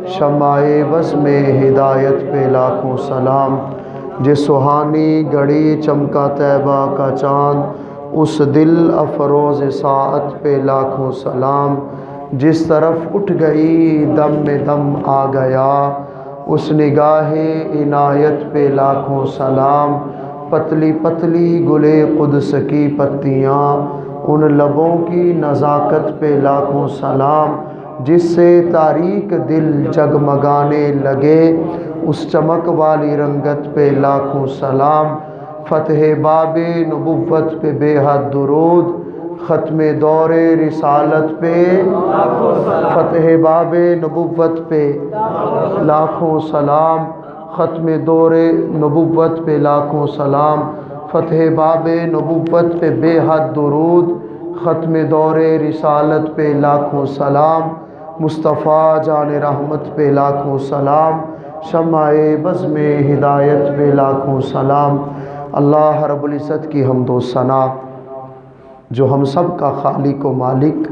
شمع بزم ہدایت پہ لاکھوں سلام، جس سہانی گھڑی چمکا طیبہ کا چاند، اس دل افروز ساعت پہ لاکھوں سلام، جس طرف اٹھ گئی دم میں دم آ گیا، اس نگاہ عنایت پہ لاکھوں سلام، پتلی پتلی گلے قدس کی پتیاں، ان لبوں کی نزاکت پہ لاکھوں سلام، جس سے تاریک دل جگمگانے لگے، اس چمک والی رنگت پہ لاکھوں سلام، فتح باب نبوت پہ بے حد درود، ختم دور رسالت پہ فتح باب نبوت پہ لاکھوں سلام، ختم دور نبوت پہ لاکھوں سلام، فتح باب نبوت پہ بے حد درود، ختم دور رسالت پہ لاکھوں سلام، مصطفیٰ جان رحمت پہ لاکھوں سلام، شمع بزم ہدایت پہ لاکھوں سلام۔ اللہ رب العزت کی حمد و ثنا جو ہم سب کا خالق و مالک،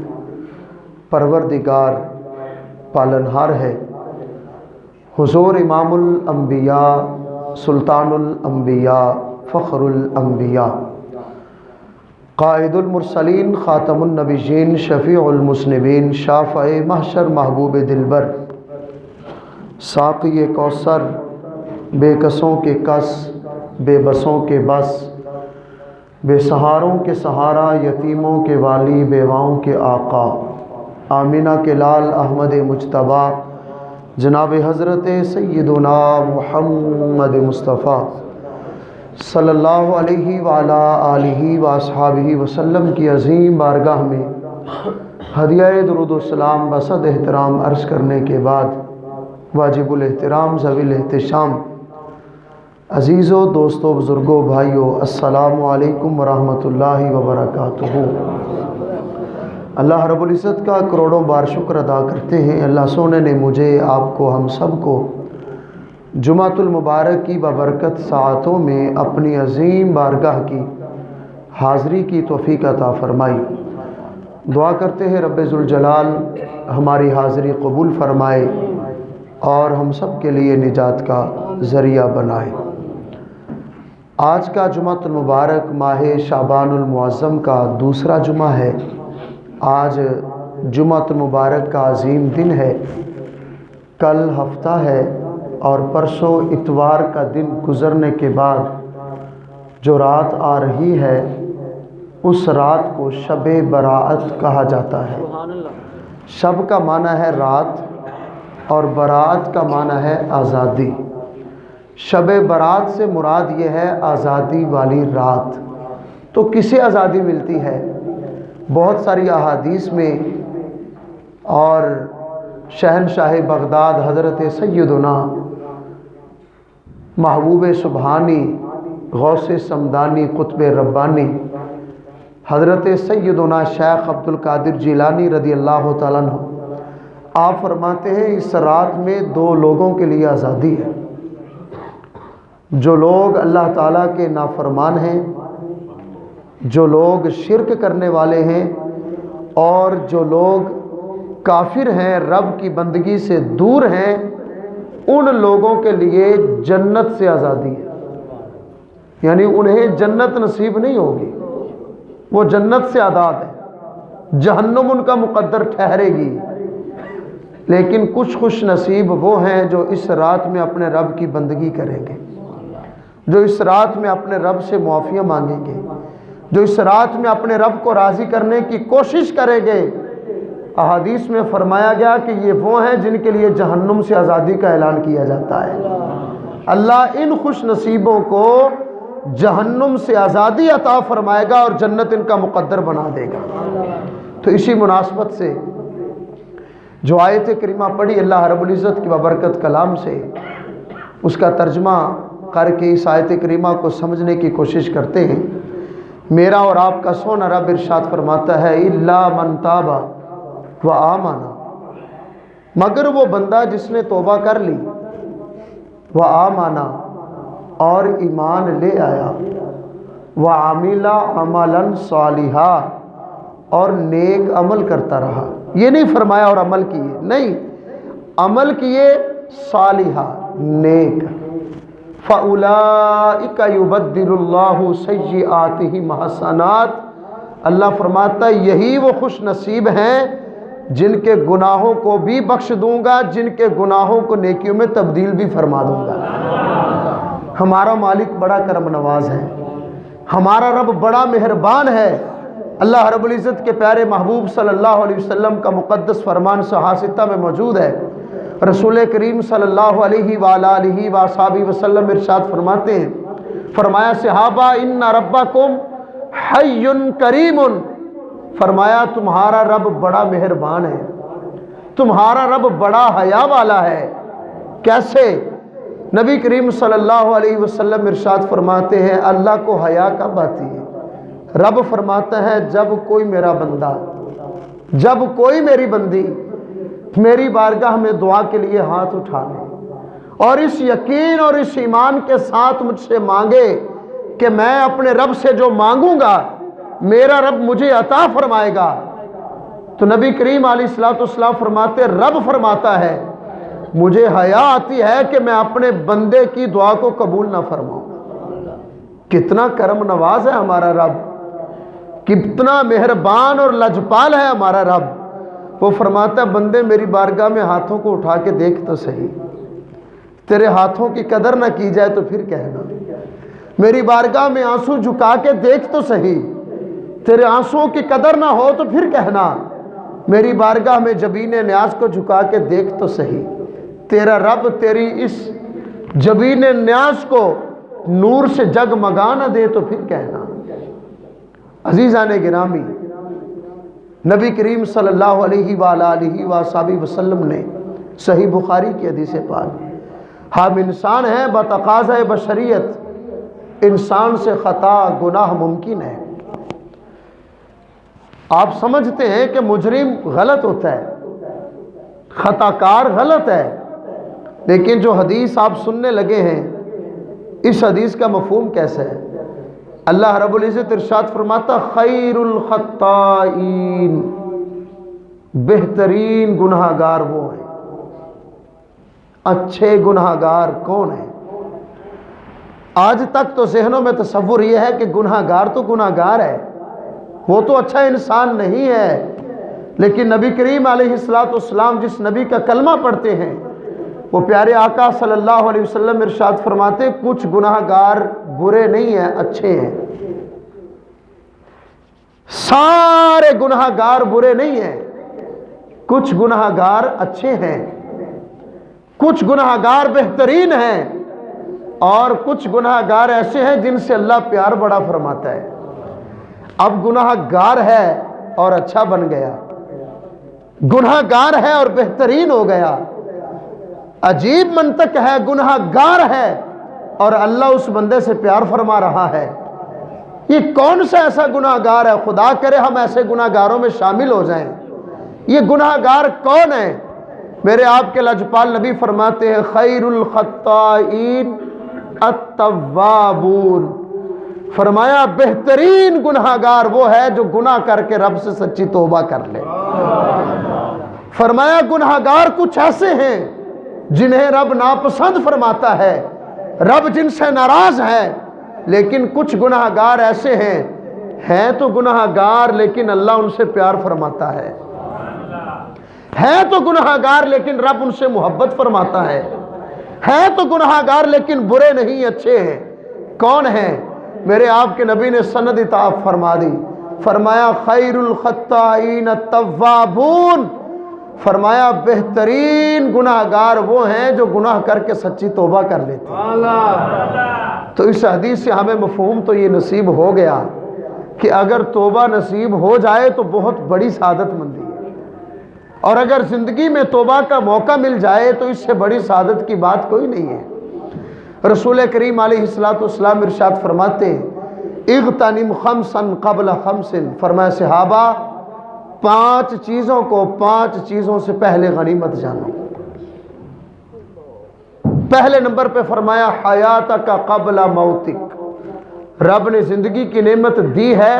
پروردگار، پالنہار ہے، حضور امام الانبیاء، سلطان الانبیاء، فخر الانبیاء، قائد المرسلین، خاتم النبیین، شفیع المذنبین، شافع محشر، محبوب دلبر، ساقی کوثر، بے کسوں کے کس، بے بسوں کے بس، بے سہاروں کے سہارا، یتیموں کے والی، بیواؤں کے آقا، آمینہ کے لال احمد مجتبیٰ، جناب حضرت سیدنا محمد مصطفیٰ صلی اللہ علیہ وعلا آلہ واصحابہ وسلم کی عظیم بارگاہ میں ہدیہ درود و سلام بصد احترام عرض کرنے کے بعد، واجب الاحترام ذوی الاحتشام عزیزو، دوستو، بزرگو، بھائیو، السلام علیکم ورحمۃ اللہ وبرکاتہ۔ اللہ رب العزت کا کروڑوں بار شکر ادا کرتے ہیں، اللہ سونے نے مجھے، آپ کو، ہم سب کو جمعۃ المبارک کی بابرکت ساعتوں میں اپنی عظیم بارگاہ کی حاضری کی توفیق عطا فرمائی۔ دعا کرتے ہیں رب ذوالجلال ہماری حاضری قبول فرمائے اور ہم سب کے لیے نجات کا ذریعہ بنائے۔ آج کا جمعۃ المبارک ماہ شعبان المعظم کا دوسرا جمعہ ہے۔ آج جمعۃ المبارک کا عظیم دن ہے، کل ہفتہ ہے اور پرسوں اتوار کا دن گزرنے کے بعد جو رات آ رہی ہے، اس رات کو شب براءت کہا جاتا ہے۔ شب کا معنی ہے رات اور براءت کا معنی ہے آزادی۔ شب برات سے مراد یہ ہے آزادی والی رات۔ تو کسے آزادی ملتی ہے؟ بہت ساری احادیث میں، اور شہنشاہ بغداد حضرت سیدنا محبوب سبحانی، غوث سمدانی، قطب ربانی، حضرت سیدنا شیخ عبد القادر جیلانی رضی اللہ تعالیٰ عنہ، آپ فرماتے ہیں اس رات میں دو لوگوں کے لیے آزادی ہے، جو لوگ اللہ تعالیٰ کے نافرمان ہیں، جو لوگ شرک کرنے والے ہیں، اور جو لوگ کافر ہیں، رب کی بندگی سے دور ہیں، ان لوگوں کے لیے جنت سے آزادی ہے۔ یعنی انہیں جنت نصیب نہیں ہوگی، وہ جنت سے آزاد ہے، جہنم ان کا مقدر ٹھہرے گی۔ لیکن کچھ خوش نصیب وہ ہیں جو اس رات میں اپنے رب کی بندگی کریں گے، جو اس رات میں اپنے رب سے معافیاں مانگیں گے، جو اس رات میں اپنے رب کو راضی کرنے کی کوشش کریں گے۔ احادیث میں فرمایا گیا کہ یہ وہ ہیں جن کے لیے جہنم سے آزادی کا اعلان کیا جاتا ہے۔ اللہ ان خوش نصیبوں کو جہنم سے آزادی عطا فرمائے گا اور جنت ان کا مقدر بنا دے گا۔ تو اسی مناسبت سے جو آیت کریمہ پڑھی اللہ رب العزت کی بابرکت کلام سے، اس کا ترجمہ کر کے اس آیت کریمہ کو سمجھنے کی کوشش کرتے ہیں۔ میرا اور آپ کا سونا رب ارشاد فرماتا ہے الا من تاب و آمن، مگر وہ بندہ جس نے توبہ کر لی، و آمن، اور ایمان لے آیا، و عامل عملا صالحا، اور نیک عمل کرتا رہا۔ یہ نہیں فرمایا اور عمل کیے، نہیں، عمل کیے صالحہ نیک، فَأُولَئِكَ يُبَدِّلُ اللَّهُ سَيِّئَاتِهِمْ حَسَنَاتٍ، اللہ فرماتا ہے یہی وہ خوش نصیب ہیں جن کے گناہوں کو بھی بخش دوں گا، جن کے گناہوں کو نیکیوں میں تبدیل بھی فرما دوں گا۔ ہمارا مالک بڑا کرم نواز ہے، ہمارا رب بڑا مہربان ہے۔ اللہ رب العزت کے پیارے محبوب صلی اللہ علیہ وسلم کا مقدس فرمان صحاح میں موجود ہے۔ رسول کریم صلی اللہ علیہ وآلہ وصحبہ وسلم ارشاد فرماتے ہیں، فرمایا صحابہ ان ربکم حی کریم، فرمایا تمہارا رب بڑا مہربان ہے، تمہارا رب بڑا حیا والا ہے۔ کیسے؟ نبی کریم صلی اللہ علیہ وسلم ارشاد فرماتے ہیں اللہ کو حیا کب آتی ہے؟ رب فرماتا ہے جب کوئی میرا بندہ، جب کوئی میری بندی میری بارگاہ میں دعا کے لیے ہاتھ اٹھا لے اور اس یقین اور اس ایمان کے ساتھ مجھ سے مانگے کہ میں اپنے رب سے جو مانگوں گا میرا رب مجھے عطا فرمائے گا، تو نبی کریم علیہ السلام فرماتے رب فرماتا ہے مجھے حیا آتی ہے کہ میں اپنے بندے کی دعا کو قبول نہ فرماؤں۔ کتنا کرم نواز ہے ہمارا رب، کتنا مہربان اور لجپال ہے ہمارا رب۔ وہ فرماتا ہے بندے میری بارگاہ میں ہاتھوں کو اٹھا کے دیکھ تو صحیح، تیرے ہاتھوں کی قدر نہ کی جائے تو پھر کہنا، میری بارگاہ میں آنسو جھکا کے دیکھ تو صحیح، تیرے آنسوؤں کی قدر نہ ہو تو پھر کہنا، میری بارگاہ میں جبین نیاز کو جھکا کے دیکھ تو صحیح، تیرا رب تیری اس جبین نیاز کو نور سے جگمگا نہ دے تو پھر کہنا۔ عزیزان گرامی، نبی کریم صلی اللہ علیہ وآلہ وصحبہ وسلم نے صحیح بخاری کی حدیث پاک، ہم انسان ہیں بتقاضۂ بشریت، انسان سے خطا گناہ ممکن ہے۔ آپ سمجھتے ہیں کہ مجرم غلط ہوتا ہے، خطا کار غلط ہے، لیکن جو حدیث آپ سننے لگے ہیں اس حدیث کا مفہوم کیسا ہے؟ اللہ رب العزت ارشاد فرماتا خیر الخطائین، بہترین گناہ گار وہ ہیں۔ اچھے گناہ گار کون ہیں؟ آج تک تو ذہنوں میں تصور یہ ہے کہ گناہ گار تو گناہ گار ہے، وہ تو اچھا انسان نہیں ہے، لیکن نبی کریم علیہ السلام جس نبی کا کلمہ پڑھتے ہیں وہ پیارے آقا صلی اللہ علیہ وسلم ارشاد فرماتے کچھ گناہ گار برے نہیں ہیں، اچھے ہیں۔ سارے گناہ گار برے نہیں ہیں، کچھ گناہ گار اچھے ہیں، کچھ گناہ گار بہترین ہیں، اور کچھ گناہ گار ایسے ہیں جن سے اللہ پیار بڑا فرماتا ہے۔ اب گناہ گار ہے اور اچھا بن گیا، گناہ گار ہے اور بہترین ہو گیا۔ عجیب منطق ہے، گناہ گار ہے اور اللہ اس بندے سے پیار فرما رہا ہے۔ یہ کون سا ایسا گناہ گار ہے؟ خدا کرے ہم ایسے گناہ گاروں میں شامل ہو جائیں۔ یہ گناہ گار کون ہے؟ میرے آپ کے لجپال نبی فرماتے ہیں خیر الخطائین التوابون، فرمایا بہترین گناہ گار وہ ہے جو گناہ کر کے رب سے سچی توبہ کر لے۔ فرمایا گناہ گار کچھ ایسے ہیں جنہیں رب ناپسند فرماتا ہے، رب جن سے ناراض ہے، لیکن کچھ گناہ گار ایسے ہیں تو گناہ گار لیکن اللہ ان سے پیار فرماتا ہے تو گناہ گار لیکن رب ان سے محبت فرماتا ہے تو گناہ گار لیکن برے نہیں، اچھے ہیں۔ کون ہیں؟ میرے آپ کے نبی نے سند عطا فرما دی، فرمایا خیر الخطائین التوابون، فرمایا بہترین گناہ گار وہ ہیں جو گناہ کر کے سچی توبہ کر لیتے ہیں۔ تو اس حدیث سے ہمیں مفہوم تو یہ نصیب ہو گیا کہ اگر توبہ نصیب ہو جائے تو بہت بڑی سعادت مندی ہے، اور اگر زندگی میں توبہ کا موقع مل جائے تو اس سے بڑی سعادت کی بات کوئی نہیں ہے۔ رسول کریم علیہ السلام ارشاد فرماتے ہیں اغتنم خمسا قبل خمس، فرمایا صحابہ 5 چیزوں کو 5 چیزوں سے پہلے غنیمت جانو۔ پہلے نمبر پہ فرمایا حیاتک قبل موتک، رب نے زندگی کی نعمت دی ہے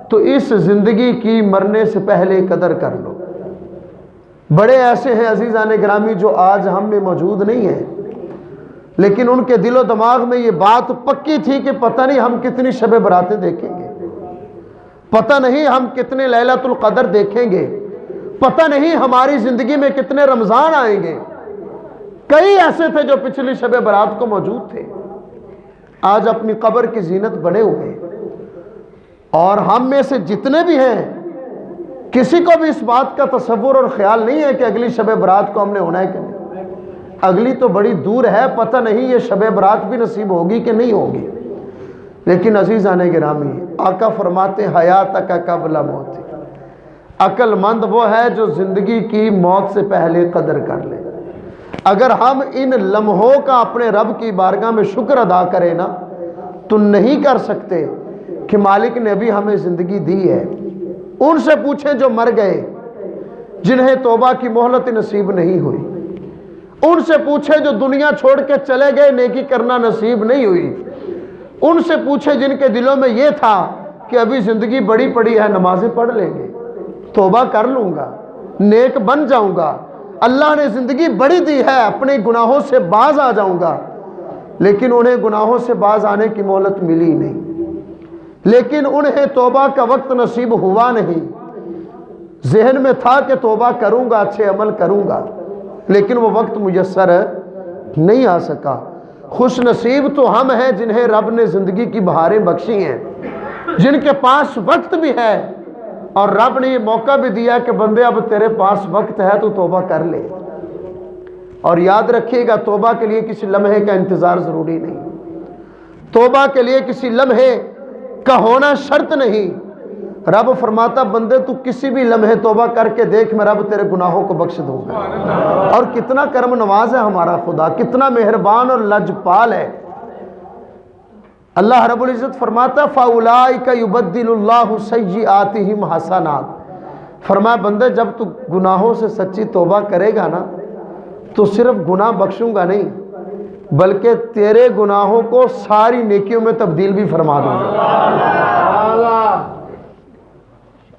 تو اس زندگی کی مرنے سے پہلے قدر کر لو۔ بڑے ایسے ہیں عزیزان گرامی جو آج ہم میں موجود نہیں ہیں، لیکن ان کے دل و دماغ میں یہ بات پکی تھی کہ پتہ نہیں ہم کتنی شب براتیں دیکھیں گے، پتہ نہیں ہم کتنے لیلۃ القدر دیکھیں گے، پتہ نہیں ہماری زندگی میں کتنے رمضان آئیں گے۔ کئی ایسے تھے جو پچھلی شب برات کو موجود تھے، آج اپنی قبر کی زینت بنے ہوئے، اور ہم میں سے جتنے بھی ہیں کسی کو بھی اس بات کا تصور اور خیال نہیں ہے کہ اگلی شب برات کو ہم نے ہونا ہے کہ نہیں۔ اگلی تو بڑی دور ہے، پتہ نہیں یہ شب برات بھی نصیب ہوگی کہ نہیں ہوگی۔ لیکن عزیزان گرامی، آقا فرماتے حیاتک قبل موت، عقل مند وہ ہے جو زندگی کی موت سے پہلے قدر کر لے۔ اگر ہم ان لمحوں کا اپنے رب کی بارگاہ میں شکر ادا کریں نا تو نہیں کر سکتے کہ مالک نے ابھی ہمیں زندگی دی ہے۔ ان سے پوچھیں جو مر گئے، جنہیں توبہ کی مہلت نصیب نہیں ہوئی، ان سے پوچھیں جو دنیا چھوڑ کے چلے گئے، نیکی کرنا نصیب نہیں ہوئی، ان سے پوچھیں جن کے دلوں میں یہ تھا کہ ابھی زندگی بڑی پڑی ہے، نمازیں پڑھ لیں گے، توبہ کر لوں گا، نیک بن جاؤں گا، اللہ نے زندگی بڑی دی ہے، اپنے گناہوں سے باز آ جاؤں گا، لیکن انہیں گناہوں سے باز آنے کی مہلت ملی نہیں، لیکن انہیں توبہ کا وقت نصیب ہوا نہیں۔ ذہن میں تھا کہ توبہ کروں گا، اچھے عمل کروں گا، لیکن وہ وقت میسر نہیں آ سکا۔ خوش نصیب تو ہم ہیں جنہیں رب نے زندگی کی بہاریں بخشی ہیں، جن کے پاس وقت بھی ہے اور رب نے یہ موقع بھی دیا کہ بندے اب تیرے پاس وقت ہے تو توبہ کر لے۔ اور یاد رکھیے گا، توبہ کے لیے کسی لمحے کا انتظار ضروری نہیں، توبہ کے لیے کسی لمحے کا ہونا شرط نہیں۔ رب فرماتا بندے تو کسی بھی لمحے توبہ کر کے دیکھ، میں رب تیرے گناہوں کو بخش دوں گا۔ اور کتنا کرم نواز ہے ہمارا خدا، کتنا مہربان اور لجپال ہے۔ اللہ رب العزت فرماتا فَأُولَٰئِكَ يُبَدِّلُ اللَّهُ سَيِّئَاتِهِمْ حَسَنَاتٍ، فرمایا بندے جب تو گناہوں سے سچی توبہ کرے گا نا تو صرف گناہ بخشوں گا نہیں بلکہ تیرے گناہوں کو ساری نیکیوں میں تبدیل بھی فرما دوں گا۔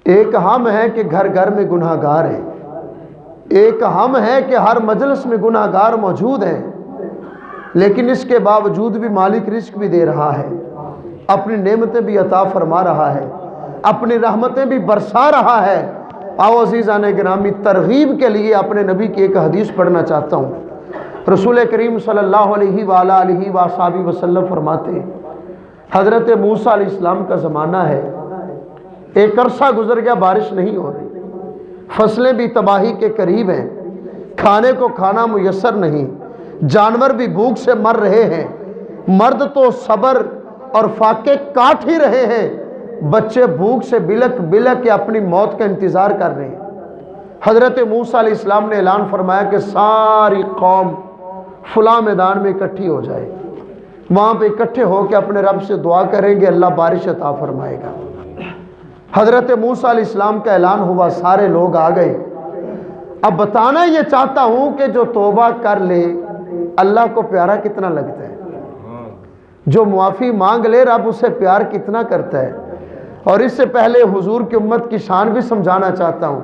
ایک ہم ہیں کہ گھر گھر میں گناہ گار ہیں، ایک ہم ہیں کہ ہر مجلس میں گناہ گار موجود ہیں، لیکن اس کے باوجود بھی مالک رزق بھی دے رہا ہے، اپنی نعمتیں بھی عطا فرما رہا ہے، اپنی رحمتیں بھی برسا رہا ہے۔ آؤ عزیزان گرامی، ترغیب کے لیے اپنے نبی کی ایک حدیث پڑھنا چاہتا ہوں۔ رسول کریم صلی اللہ علیہ وآلہ وصحبہ وسلم فرماتے ہیں، حضرت موسیٰ علیہ السلام کا زمانہ ہے، ایک عرصہ گزر گیا، بارش نہیں ہو رہی، فصلیں بھی تباہی کے قریب ہیں، کھانے کو کھانا میسر نہیں، جانور بھی بھوک سے مر رہے ہیں، مرد تو صبر اور فاقے کاٹ ہی رہے ہیں، بچے بھوک سے بلک بلک کے اپنی موت کا انتظار کر رہے ہیں۔ حضرت موسیٰ علیہ السلام نے اعلان فرمایا کہ ساری قوم فلاں میدان میں اکٹھی ہو جائے، وہاں پہ اکٹھے ہو کے اپنے رب سے دعا کریں گے، اللہ بارش عطا فرمائے گا۔ حضرت موسیٰ علیہ السلام کا اعلان ہوا، سارے لوگ آ گئے۔ اب بتانا یہ چاہتا ہوں کہ جو توبہ کر لے اللہ کو پیارا کتنا لگتا ہے، جو معافی مانگ لے رب اسے پیار کتنا کرتا ہے۔ اور اس سے پہلے حضور کی امت کی شان بھی سمجھانا چاہتا ہوں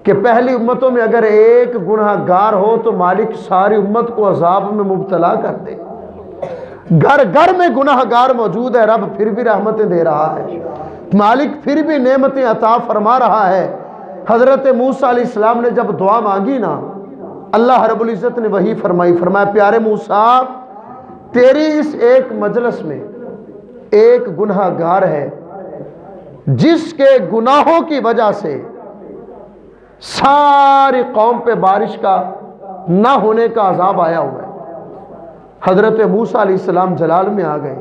کہ پہلی امتوں میں اگر ایک گناہ گار ہو تو مالک ساری امت کو عذاب میں مبتلا کر دے۔ گھر گھر میں گناہ گار موجود ہے، رب پھر بھی رحمتیں دے رہا ہے، مالک پھر بھی نعمتیں عطا فرما رہا ہے۔ حضرت موسیٰ علیہ السلام نے جب دعا مانگی نا، اللہ رب العزت نے وہی فرمائی، فرمایا پیارے موسیٰ، تیری اس ایک مجلس میں ایک گناہ گار ہے جس کے گناہوں کی وجہ سے ساری قوم پہ بارش کا نہ ہونے کا عذاب آیا ہوا ہے۔ حضرت موسیٰ علیہ السلام جلال میں آ گئے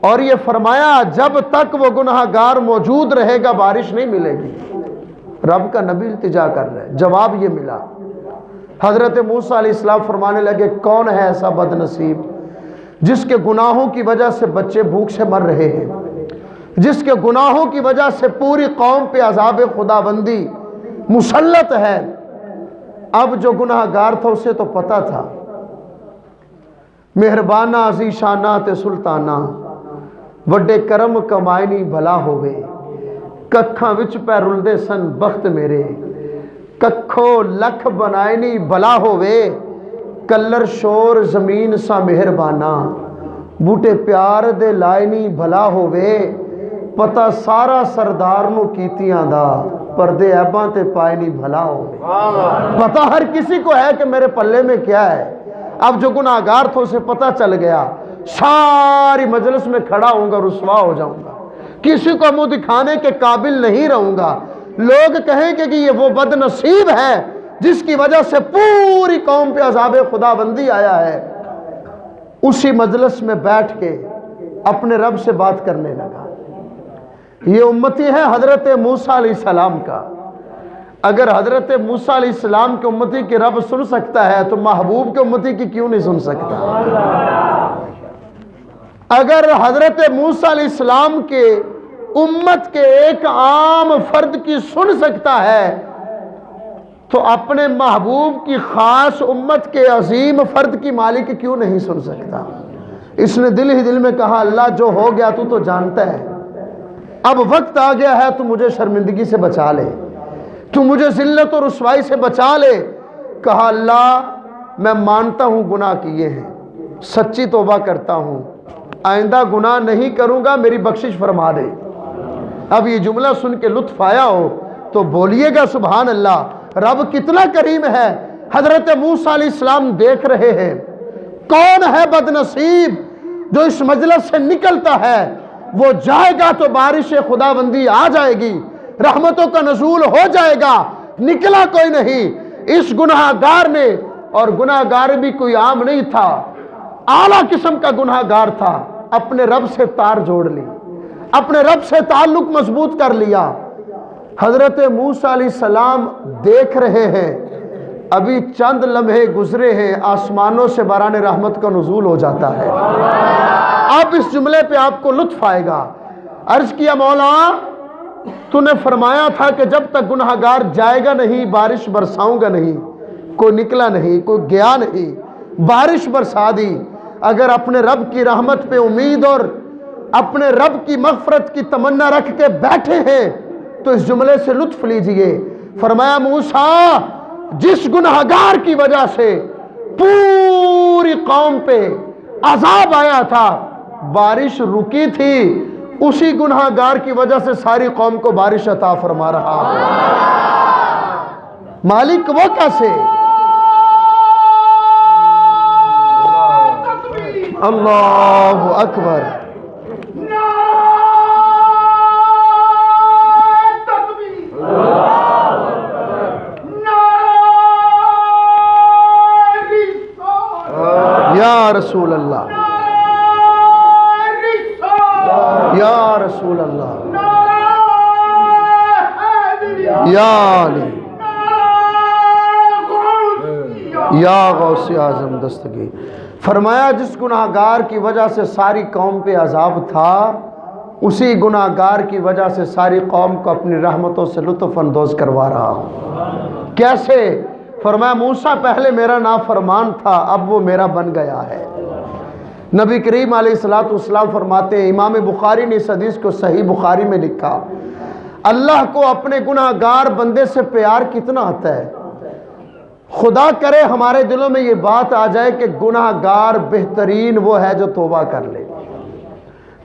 اور یہ فرمایا جب تک وہ گناہ گار موجود رہے گا بارش نہیں ملے گی۔ رب کا نبی التجا کر رہا ہے، جواب یہ ملا۔ حضرت موسیٰ علیہ السلام فرمانے لگے کون ہے ایسا بد نصیب جس کے گناہوں کی وجہ سے بچے بھوک سے مر رہے ہیں، جس کے گناہوں کی وجہ سے پوری قوم پہ عذاب خداوندی مسلط ہے۔ اب جو گناہ گار تھا اسے تو پتہ تھا، مہربانہ عزیشانہ تے سلطانہ وڈے کرم کمائنی بھلا ہوئے، ککھاں وچ پہ رلدے سن بخت میرے، ککھو لکھ بنائے نہیں بلا ہووے کلر شور زمین سا مہربانا بوٹے پیار دے لائے نہیں بھلا ہووے پتہ سارا سردار نو کیتیاں دا پردے عیباں تے پائے نہیں بھلا ہووے پتہ ہر کسی کو ہے کہ میرے پلے میں کیا ہے اب جو گناہگار تھا اسے پتہ چل گیا ساری مجلس میں کھڑا ہوں گا رسوا ہو جاؤں گا کسی کو منہ دکھانے کے قابل نہیں رہوں گا لوگ کہیں کہ یہ وہ بد نصیب ہے جس کی وجہ سے پوری قوم پہ عذاب خدا بندی آیا ہے اسی مجلس میں بیٹھ کے اپنے رب سے بات کرنے لگا یہ امتی ہے حضرت موسیٰ علیہ السلام کا اگر حضرت موسیٰ علیہ السلام کے امتی کی رب سن سکتا ہے تو محبوب کے امتی کی کیوں نہیں سن سکتا اگر حضرت موسیٰ علیہ السلام کے امت کے ایک عام فرد کی سن سکتا ہے تو اپنے محبوب کی خاص امت کے عظیم فرد کی مالک کیوں نہیں سن سکتا اس نے دل ہی دل میں کہا اللہ جو ہو گیا تو جانتا ہے اب وقت آ گیا ہے تو مجھے شرمندگی سے بچا لے تو مجھے ذلت اور رسوائی سے بچا لے کہا اللہ میں مانتا ہوں گناہ کیے ہیں سچی توبہ کرتا ہوں آئندہ گناہ نہیں کروں گا میری بخشش فرما دے اب یہ جملہ سن کے لطف آیا ہو تو بولیے گا سبحان اللہ رب کتنا کریم ہے حضرت موسیٰ علیہ السلام دیکھ رہے ہیں کون ہے بد نصیب جو اس مجلس سے نکلتا ہے وہ جائے گا تو بارش خدا بندی آ جائے گی رحمتوں کا نزول ہو جائے گا نکلا کوئی نہیں اس گناہگار نے اور گناہگار بھی کوئی عام نہیں تھا اعلیٰ قسم کا گناہگار تھا اپنے رب سے تار جوڑ لی اپنے رب سے تعلق مضبوط کر لیا حضرت موسیٰ علیہ السلام دیکھ رہے ہیں ابھی چند لمحے گزرے ہیں آسمانوں سے باران رحمت کا نزول ہو جاتا ہے اب اس جملے پہ آپ کو لطف آئے گا عرض کیا مولا تو نے فرمایا تھا کہ جب تک گناہگار جائے گا نہیں بارش برساؤں گا نہیں کوئی نکلا نہیں کوئی گیا نہیں بارش برسا دی اگر اپنے رب کی رحمت پہ امید اور اپنے رب کی مغفرت کی تمنا رکھ کے بیٹھے ہیں تو اس جملے سے لطف لیجئے فرمایا موسیٰ جس گناہگار کی وجہ سے پوری قوم پہ عذاب آیا تھا بارش رکی تھی اسی گناہگار کی وجہ سے ساری قوم کو بارش عطا فرما رہا مالک وہ کیسے اللہ اکبر یا رسول اللہ یا رسول اللہ یا علی یا غوث اعظم دستگیر فرمایا جس گناہگار کی وجہ سے ساری قوم پہ عذاب تھا اسی گناہگار کی وجہ سے ساری قوم کو اپنی رحمتوں سے لطف اندوز کروا رہا ہوں کیسے فرمایا موسیٰ پہلے میرا نافرمان تھا اب وہ میرا بن گیا ہے نبی کریم علیہ السلام فرماتے ہیں امام بخاری نے اس حدیث کو صحیح بخاری میں لکھا اللہ کو اپنے گناہگار بندے سے پیار کتنا آتا ہے خدا کرے ہمارے دلوں میں یہ بات آ جائے کہ گناہگار بہترین وہ ہے جو توبہ کر لے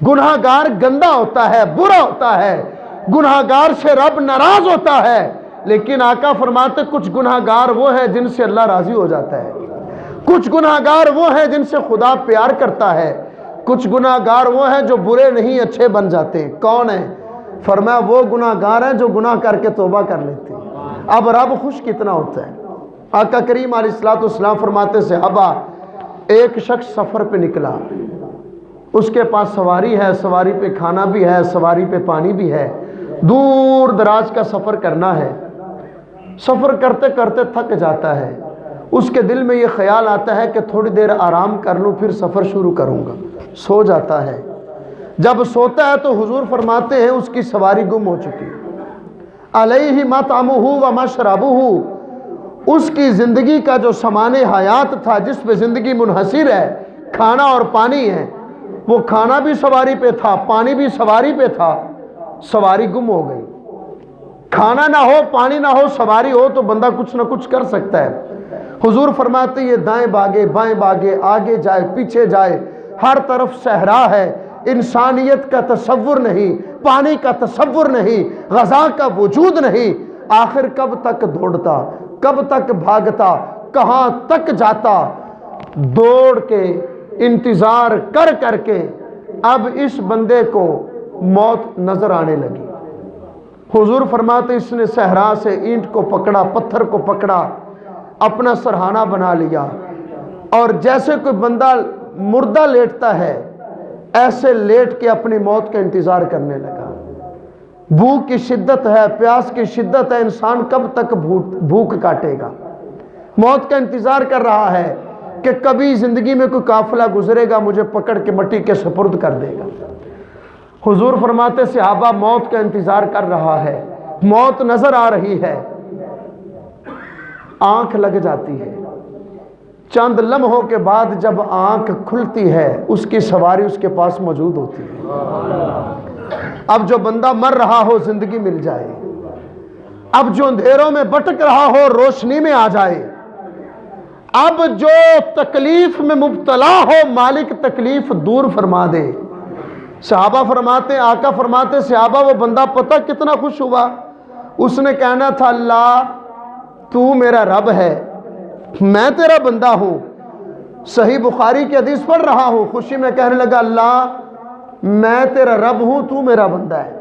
گناہگار گندا ہوتا ہے برا ہوتا ہے گناہگار سے رب ناراض ہوتا ہے لیکن آقا فرماتے کچھ گناہگار وہ ہیں جن سے اللہ راضی ہو جاتا ہے کچھ گناہگار وہ ہیں جن سے خدا پیار کرتا ہے کچھ گناہگار وہ ہیں جو برے نہیں اچھے بن جاتے ہیں کون ہیں فرمایا وہ گناہگار ہیں جو گناہ کر کے توبہ کر لیتے ہیں اب رب خوش کتنا ہوتا ہے آقا کریم علیہ السلام فرماتے صحابہ ایک شخص سفر پہ نکلا اس کے پاس سواری ہے سواری پہ کھانا بھی ہے سواری پہ پانی بھی ہے دور دراز کا سفر کرنا ہے سفر کرتے کرتے تھک جاتا ہے اس کے دل میں یہ خیال آتا ہے کہ تھوڑی دیر آرام کر لوں پھر سفر شروع کروں گا سو جاتا ہے جب سوتا ہے تو حضور فرماتے ہیں اس کی سواری گم ہو چکی علیہ مطعمہ و مشربہ اس کی زندگی کا جو سامان حیات تھا جس پہ زندگی منحصر ہے کھانا اور پانی ہے وہ کھانا بھی سواری پہ تھا پانی بھی سواری پہ تھا سواری گم ہو گئی کھانا نہ ہو، پانی نہ ہو، سواری ہو تو بندہ کچھ نہ کچھ کر سکتا ہے۔ حضور فرماتے یہ دائیں باغے بائیں باغے، آگے جائے پیچھے جائے، ہر طرف صحرا ہے، انسانیت کا تصور نہیں، پانی کا تصور نہیں، غذا کا وجود نہیں۔ آخر کب تک دوڑتا، کب تک بھاگتا، کہاں تک جاتا؟ دوڑ کے انتظار کر کر کے اب اس بندے کو موت نظر آنے لگی۔ حضور فرماتے اس نے صحرا سے اینٹ کو پکڑا، پتھر کو پکڑا، اپنا سرہانہ بنا لیا، اور جیسے کوئی بندہ مردہ لیٹتا ہے ایسے لیٹ کے اپنی موت کا انتظار کرنے لگا۔ بھوک کی شدت ہے، پیاس کی شدت ہے، انسان کب تک بھوک کاٹے گا؟ موت کا انتظار کر رہا ہے کہ کبھی زندگی میں کوئی قافلہ گزرے گا، مجھے پکڑ کے مٹی کے سپرد کر دے گا۔ حضور فرماتے صحابہ موت کا انتظار کر رہا ہے، موت نظر آ رہی ہے، آنکھ لگ جاتی ہے۔ چند لمحوں کے بعد جب آنکھ کھلتی ہے اس کی سواری اس کے پاس موجود ہوتی ہے۔ اب جو بندہ مر رہا ہو زندگی مل جائے، اب جو اندھیروں میں بھٹک رہا ہو روشنی میں آ جائے، اب جو تکلیف میں مبتلا ہو مالک تکلیف دور فرما دے۔ صحابہ فرماتے، آقا فرماتے صحابہ وہ بندہ پتہ کتنا خوش ہوا؟ اس نے کہنا تھا اللہ تو میرا رب ہے، میں تیرا بندہ ہوں۔ صحیح بخاری کی حدیث پڑھ رہا ہوں، خوشی میں کہنے لگا اللہ میں تیرا رب ہوں، تو میرا بندہ ہے۔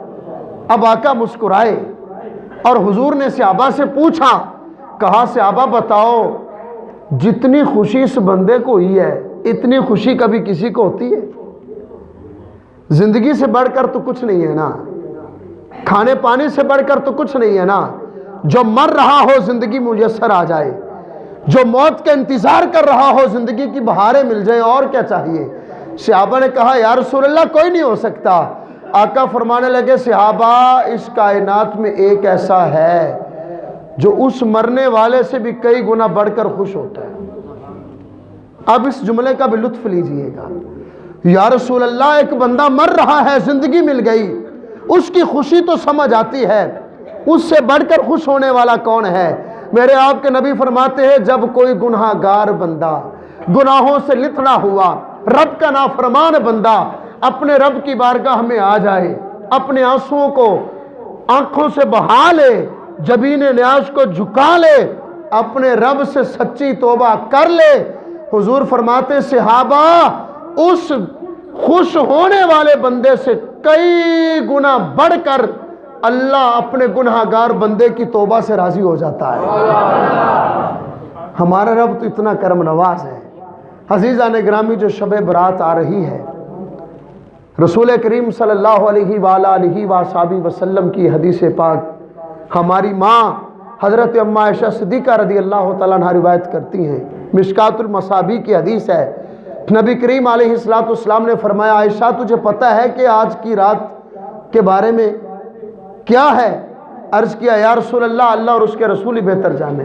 اب آقا مسکرائے اور حضور نے صحابہ سے پوچھا، کہا صحابہ بتاؤ جتنی خوشی اس بندے کو ہوئی ہے اتنی خوشی کبھی کسی کو ہوتی ہے؟ زندگی سے بڑھ کر تو کچھ نہیں ہے نا، کھانے پانی سے بڑھ کر تو کچھ نہیں ہے نا۔ جو مر رہا ہو زندگی میسر آ جائے، جو موت کا انتظار کر رہا ہو زندگی کی بہاریں مل جائیں، اور کیا چاہیے؟ صحابہ نے کہا یا رسول اللہ کوئی نہیں ہو سکتا۔ آقا فرمانے لگے صحابہ اس کائنات میں ایک ایسا ہے جو اس مرنے والے سے بھی کئی گنا بڑھ کر خوش ہوتا ہے۔ اب اس جملے کا بھی لطف لیجئے گا۔ یا رسول اللہ ایک بندہ مر رہا ہے، زندگی مل گئی، اس کی خوشی تو سمجھ آتی ہے، اس سے بڑھ کر خوش ہونے والا کون ہے؟ میرے آپ کے نبی فرماتے ہیں جب کوئی گناہ گار بندہ گناہوں سے لتڑا ہوا، رب کا نافرمان بندہ اپنے رب کی بارگاہ میں آ جائے، اپنے آنسوؤں کو آنکھوں سے بہا لے، جبین نیاز کو جھکا لے، اپنے رب سے سچی توبہ کر لے، حضور فرماتے صحابہ اس خوش ہونے والے بندے سے کئی گنا بڑھ کر اللہ اپنے گناہ گار بندے کی توبہ سے راضی ہو جاتا ہے۔ ہمارا رب تو اتنا کرم نواز ہے۔ عزیزان گرامی جو شب برات آ رہی ہے، رسول کریم صلی اللہ علیہ وآلہ وصحبہ وسلم کی حدیث پاک ہماری ماں حضرت ام عائشہ صدیقہ رضی اللہ تعالیٰ عنہ روایت کرتی ہیں، مشکات المصابیح کی حدیث ہے۔ نبی کریم علیہ السلام نے فرمایا عائشہ تجھے پتہ ہے کہ آج کی رات کے بارے میں کیا ہے؟ عرض کیا یا رسول اللہ اللہ اور اس کے رسول ہی بہتر جانے۔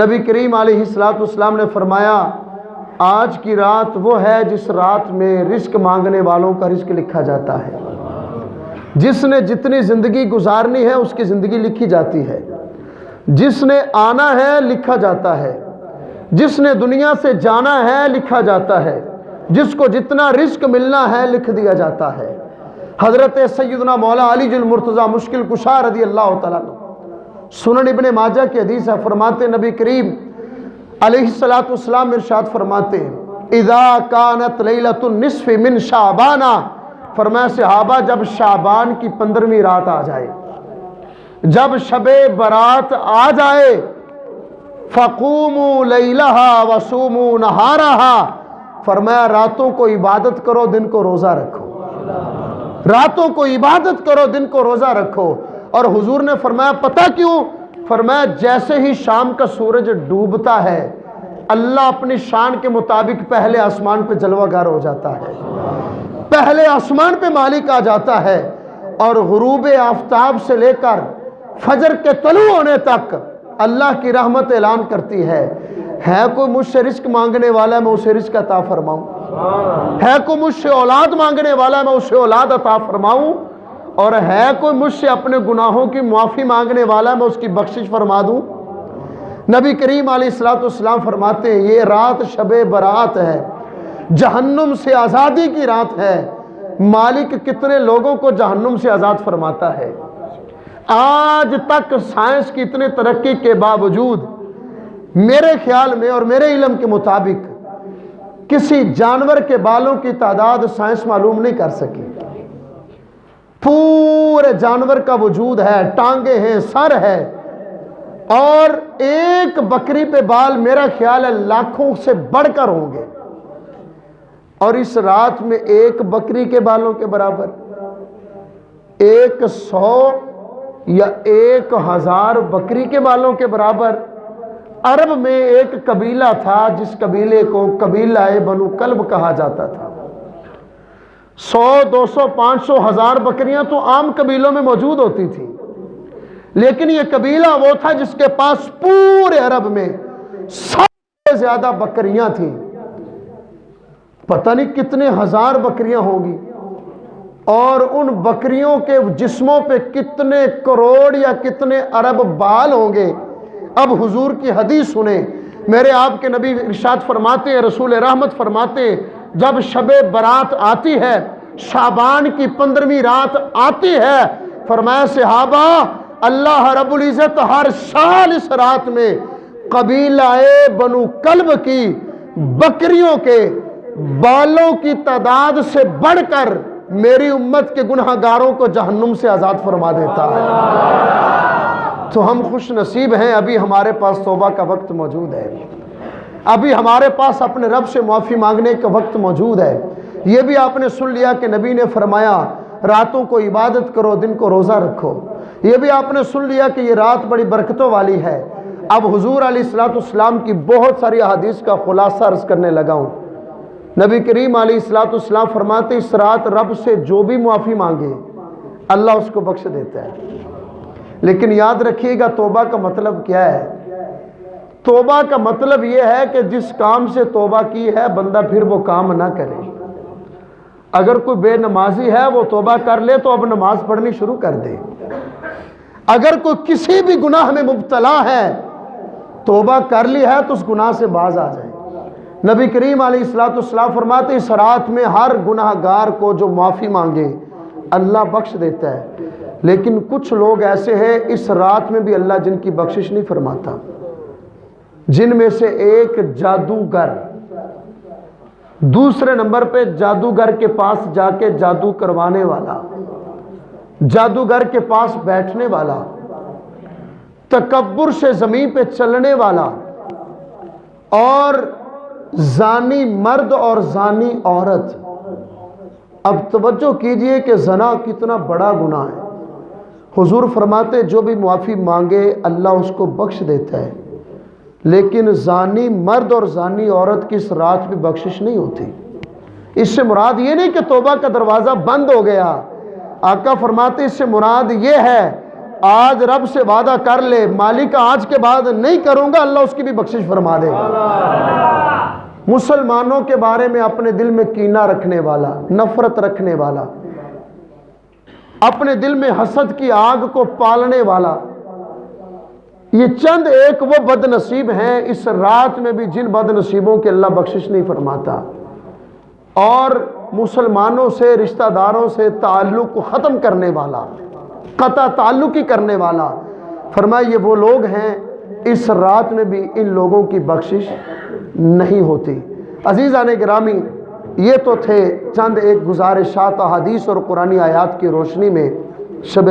نبی کریم علیہ السلام نے فرمایا آج کی رات وہ ہے جس رات میں رزق مانگنے والوں کا رزق لکھا جاتا ہے، جس نے جتنی زندگی گزارنی ہے اس کی زندگی لکھی جاتی ہے، جس نے آنا ہے لکھا جاتا ہے، جس نے دنیا سے جانا ہے لکھا جاتا ہے، جس کو جتنا رزق ملنا ہے لکھ دیا جاتا ہے۔ حضرت سیدنا مولا علی المرتضیٰ مشکل کشا رضی اللہ تعالیٰ عنہ، سنن ابن ماجہ کی حدیث ہے، فرماتے نبی کریم علیہ السلام ارشاد فرماتے اذا کانت لیلۃ النصف من شعبان، فرمایا صحابہ جب شعبان کی 15ویں رات آ جائے، جب شب برات آ جائے، فقوموا لیلہا وصوموا نہارہا، فرمایا راتوں کو عبادت کرو دن کو روزہ رکھو، راتوں کو عبادت کرو دن کو روزہ رکھو۔ اور حضور نے فرمایا پتہ کیوں؟ فرمایا جیسے ہی شام کا سورج ڈوبتا ہے اللہ اپنی شان کے مطابق پہلے آسمان پہ جلوہ گر ہو جاتا ہے، پہلے آسمان پہ مالک آ جاتا ہے، اور غروب آفتاب سے لے کر فجر کے طلوع ہونے تک اللہ کی رحمت اعلان کرتی ہے کوئی مجھ سے رزق مانگنے والا ہے میں اسے رزق عطا فرماؤں، ہے کوئی مجھ سے اولاد مانگنے والا ہے میں اسے اولاد عطا فرماؤں، اور ہے کوئی مجھ سے اپنے گناہوں کی معافی مانگنے والا، میں اس کی بخشش فرما دوں؟ نبی کریم علیہ السلام فرماتے ہیں یہ رات شب برات ہے، جہنم سے آزادی کی رات ہے۔ مالک کتنے لوگوں کو جہنم سے آزاد فرماتا ہے؟ آج تک سائنس کی اتنے ترقی کے باوجود میرے خیال میں اور میرے علم کے مطابق کسی جانور کے بالوں کی تعداد سائنس معلوم نہیں کر سکی۔ پورے جانور کا وجود ہے، ٹانگیں ہیں، سر ہے، اور ایک بکری پہ بال میرا خیال ہے لاکھوں سے بڑھ کر ہوں گے، اور اس رات میں ایک بکری کے بالوں کے برابر 100 یا 1000 بکری کے بالوں کے برابر۔ عرب میں ایک قبیلہ تھا جس قبیلے کو قبیلہ بنو کلب کہا جاتا تھا۔ 100 200 500 1000 بکریاں تو عام قبیلوں میں موجود ہوتی تھیں، لیکن یہ قبیلہ وہ تھا جس کے پاس پورے عرب میں سب سے زیادہ بکریاں تھیں۔ پتہ نہیں کتنے ہزار بکریاں ہوں گی، اور ان بکریوں کے جسموں پہ کتنے کروڑ یا کتنے ارب بال ہوں گے۔ اب حضور کی حدیث سنیں، میرے آپ کے نبی ارشاد فرماتے ہیں، رسول رحمت فرماتے ہیں، جب شب برات آتی ہے، شعبان کی 15ویں رات آتی ہے، فرمایا صحابہ اللہ رب العزت ہر سال اس رات میں قبیلہ بنو کلب کی بکریوں کے بالوں کی تعداد سے بڑھ کر میری امت کے گناہ گاروں کو جہنم سے آزاد فرما دیتا ہے۔ تو ہم خوش نصیب ہیں، ابھی ہمارے پاس توبہ کا وقت موجود ہے، ابھی ہمارے پاس اپنے رب سے معافی مانگنے کا وقت موجود ہے۔ یہ بھی آپ نے سن لیا کہ نبی نے فرمایا راتوں کو عبادت کرو، دن کو روزہ رکھو۔ یہ بھی آپ نے سن لیا کہ یہ رات بڑی برکتوں والی ہے۔ اب حضور علیہ السلام کی بہت ساری احادیث کا خلاصہ عرض کرنے لگا ہوں۔ نبی کریم علیہ السلام فرماتے اس رات رب سے جو بھی معافی مانگے اللہ اس کو بخش دیتا ہے۔ لیکن یاد رکھیے گا توبہ کا مطلب کیا ہے؟ توبہ کا مطلب یہ ہے کہ جس کام سے توبہ کی ہے بندہ پھر وہ کام نہ کرے۔ اگر کوئی بے نمازی ہے وہ توبہ کر لے تو اب نماز پڑھنی شروع کر دے۔ اگر کوئی کسی بھی گناہ میں مبتلا ہے توبہ کر لی ہے تو اس گناہ سے باز آ جائے۔ نبی کریم علیہ السلام فرماتے اس رات میں ہر گناہ گار کو جو معافی مانگے اللہ بخش دیتا ہے، لیکن کچھ لوگ ایسے ہیں اس رات میں بھی اللہ جن کی بخشش نہیں فرماتا، جن میں سے ایک جادوگر، دوسرے نمبر پہ جادوگر کے پاس جا کے جادو کروانے والا، جادوگر کے پاس بیٹھنے والا، تکبر سے زمین پہ چلنے والا، اور زانی مرد اور زانی عورت۔ اب توجہ کیجئے کہ زنا کتنا بڑا گناہ ہے۔ حضور فرماتے جو بھی معافی مانگے اللہ اس کو بخش دیتا ہے، لیکن زانی مرد اور زانی عورت کی اس رات بھی بخشش نہیں ہوتی۔ اس سے مراد یہ نہیں کہ توبہ کا دروازہ بند ہو گیا، آقا فرماتے اس سے مراد یہ ہے آج رب سے وعدہ کر لے مالک آج کے بعد نہیں کروں گا، اللہ اس کی بھی بخشش فرما دے گا۔ مسلمانوں کے بارے میں اپنے دل میں کینہ رکھنے والا، نفرت رکھنے والا، اپنے دل میں حسد کی آگ کو پالنے والا، یہ چند ایک وہ بد نصیب ہیں اس رات میں بھی جن بد نصیبوں کے اللہ بخشش نہیں فرماتا۔ اور مسلمانوں سے رشتہ داروں سے تعلق کو ختم کرنے والا، قطع تعلقی کرنے والا، فرمایا یہ وہ لوگ ہیں اس رات میں بھی ان لوگوں کی بخشش نہیں ہوتی۔ عزیزان گرامی، یہ تو تھے چند ایک گزارشات احادیث اور قرآنی آیات کی روشنی میں شب